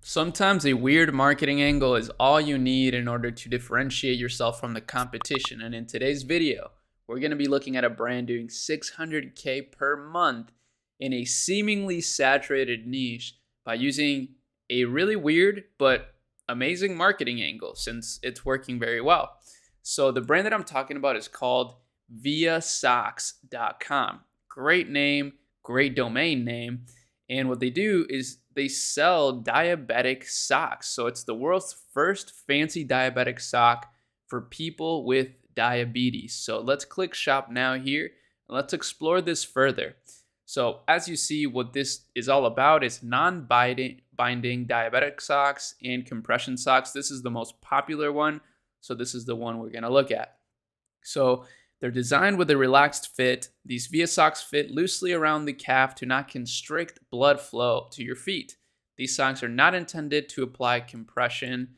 Sometimes a weird marketing angle is all you need in order to differentiate yourself from the competition. And in today's video, we're going to be looking at a brand doing 600K per month in a seemingly saturated niche by using a really weird but amazing marketing angle since it's working very well. So the brand that I'm talking about is called viasocks.com. Great name, great domain name. And what they do is they sell diabetic socks. So it's the world's first fancy diabetic sock for people with diabetes. So let's click shop now here and let's explore this further. So as you see, what this is all about is non-binding diabetic socks and compression socks. This is the most popular one. So this is the one we're going to look at. So they're designed with a relaxed fit. These Via socks fit loosely around the calf to not constrict blood flow to your feet. These socks are not intended to apply compression,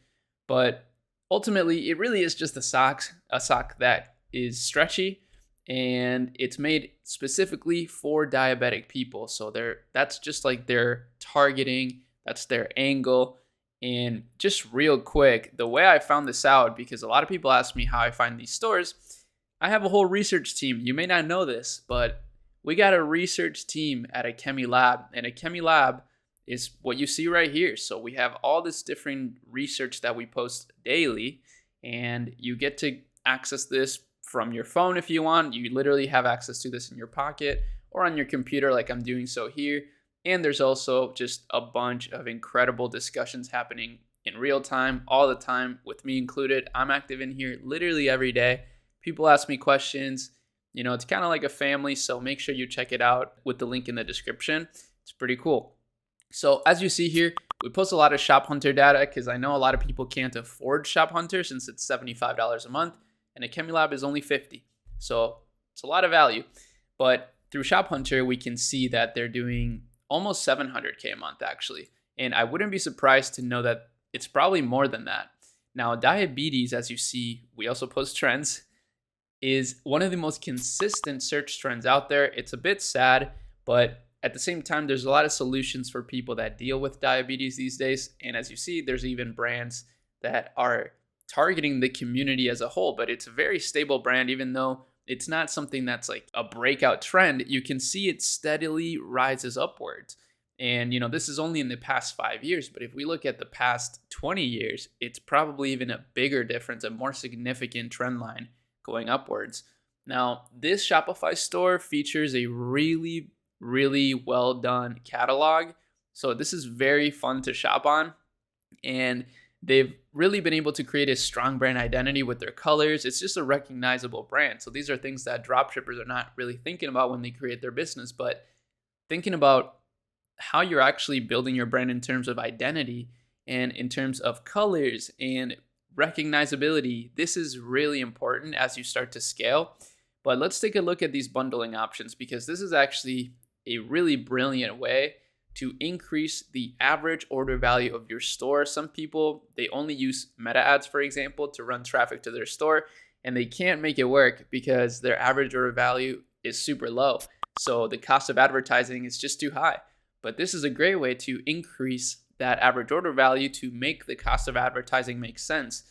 but ultimately it really is just a sock that is stretchy, and it's made specifically for diabetic people. So that's just like their targeting, that's their angle. And just real quick, the way I found this out, because a lot of people ask me how I find these stores, I have a whole research team. You may not know this, but we got a research team at a Chemi Lab, and a Chemi Lab is what you see right here. So we have all this different research that we post daily, and you get to access this from your phone if you want. You literally have access to this in your pocket or on your computer like I'm doing so here. And there's also just a bunch of incredible discussions happening in real time, all the time, with me included. I'm active in here literally every day. People ask me questions. You know, it's kind of like a family, so make sure you check it out with the link in the description. It's pretty cool. So as you see here, we post a lot of Shop Hunter data because I know a lot of people can't afford Shop Hunter since it's $75 a month, and a Chemi Lab is only $50. So it's a lot of value. But through Shop Hunter, we can see that they're doing almost 700K a month actually. And I wouldn't be surprised to know that it's probably more than that. Now, diabetes, as you see, we also post trends, is one of the most consistent search trends out there. It's a bit sad, but at the same time, there's a lot of solutions for people that deal with diabetes these days. And as you see, there's even brands that are targeting the community as a whole, but it's a very stable brand, even though it's not something that's like a breakout trend. You can see it steadily rises upwards. And, you know, this is only in the past 5 years, but if we look at the past 20 years, it's probably even a bigger difference, a more significant trend line going upwards. Now, this Shopify store features a really well done catalog. So this is very fun to shop on. And they've really been able to create a strong brand identity with their colors. It's just a recognizable brand. So these are things that dropshippers are not really thinking about when they create their business, but thinking about how you're actually building your brand in terms of identity and in terms of colors and recognizability. This is really important as you start to scale. But let's take a look at these bundling options, because this is actually a really brilliant way to increase the average order value of your store. Some people, they only use meta ads, for example, to run traffic to their store, and they can't make it work because their average order value is super low. So the cost of advertising is just too high. But this is a great way to increase that average order value to make the cost of advertising make sense.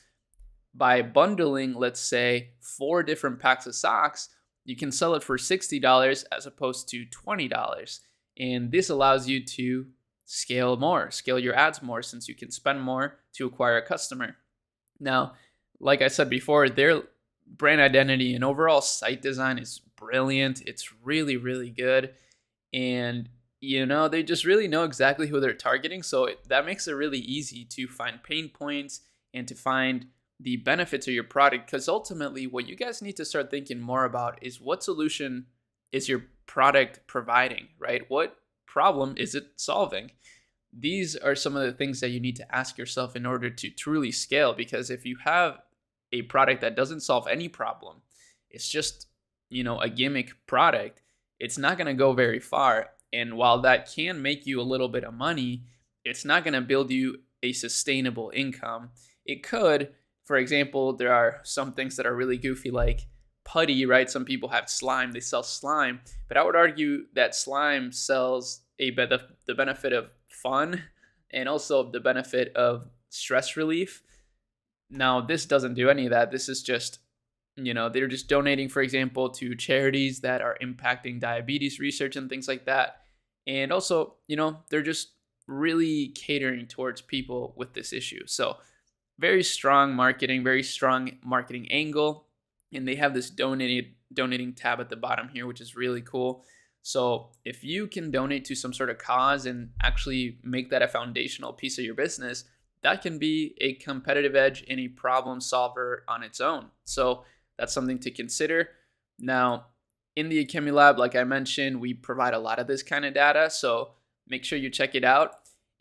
By bundling, let's say, 4 different packs of socks, you can sell it for $60 as opposed to $20. And this allows you to scale your ads more, since you can spend more to acquire a customer. Now, like I said before, their brand identity and overall site design is brilliant. It's really good. And you know, they just really know exactly who they're targeting. So that makes it really easy to find pain points and to find the benefits of your product. Because ultimately, what you guys need to start thinking more about is what solution is your product providing, right? What problem is it solving? These are some of the things that you need to ask yourself in order to truly scale. Because if you have a product that doesn't solve any problem, it's just, you know, a gimmick product, it's not going to go very far. And while that can make you a little bit of money, it's not going to build you a sustainable income. It could, for example, there are some things that are really goofy, like putty, right? Some people have slime, they sell slime, but I would argue that slime sells the benefit of fun and also the benefit of stress relief. Now, this doesn't do any of that. This is just, they're just donating, for example, to charities that are impacting diabetes research and things like that. And also, they're just really catering towards people with this issue. So very strong marketing angle. And they have this donating tab at the bottom here, which is really cool. So if you can donate to some sort of cause and actually make that a foundational piece of your business, that can be a competitive edge and a problem solver on its own. So that's something to consider. Now, in the Akemi Lab, like I mentioned, we provide a lot of this kind of data. So make sure you check it out.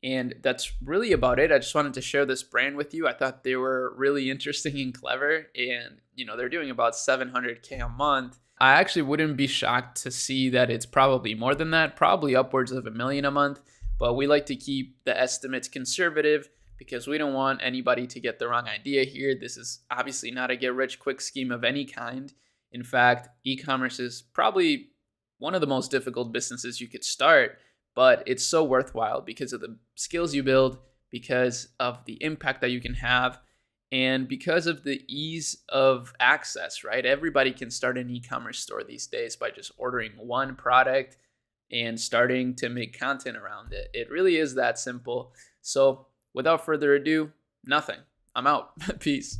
And that's really about it. I just wanted to share this brand with you. I thought they were really interesting and clever. And, they're doing about 700K a month. I actually wouldn't be shocked to see that it's probably more than that, probably upwards of $1 million a month. But we like to keep the estimates conservative because we don't want anybody to get the wrong idea here. This is obviously not a get-rich-quick scheme of any kind. In fact, e-commerce is probably one of the most difficult businesses you could start, but it's so worthwhile because of the skills you build, because of the impact that you can have, and because of the ease of access, right? Everybody can start an e-commerce store these days by just ordering one product and starting to make content around it. It really is that simple. So without further ado, nothing. I'm out. Peace.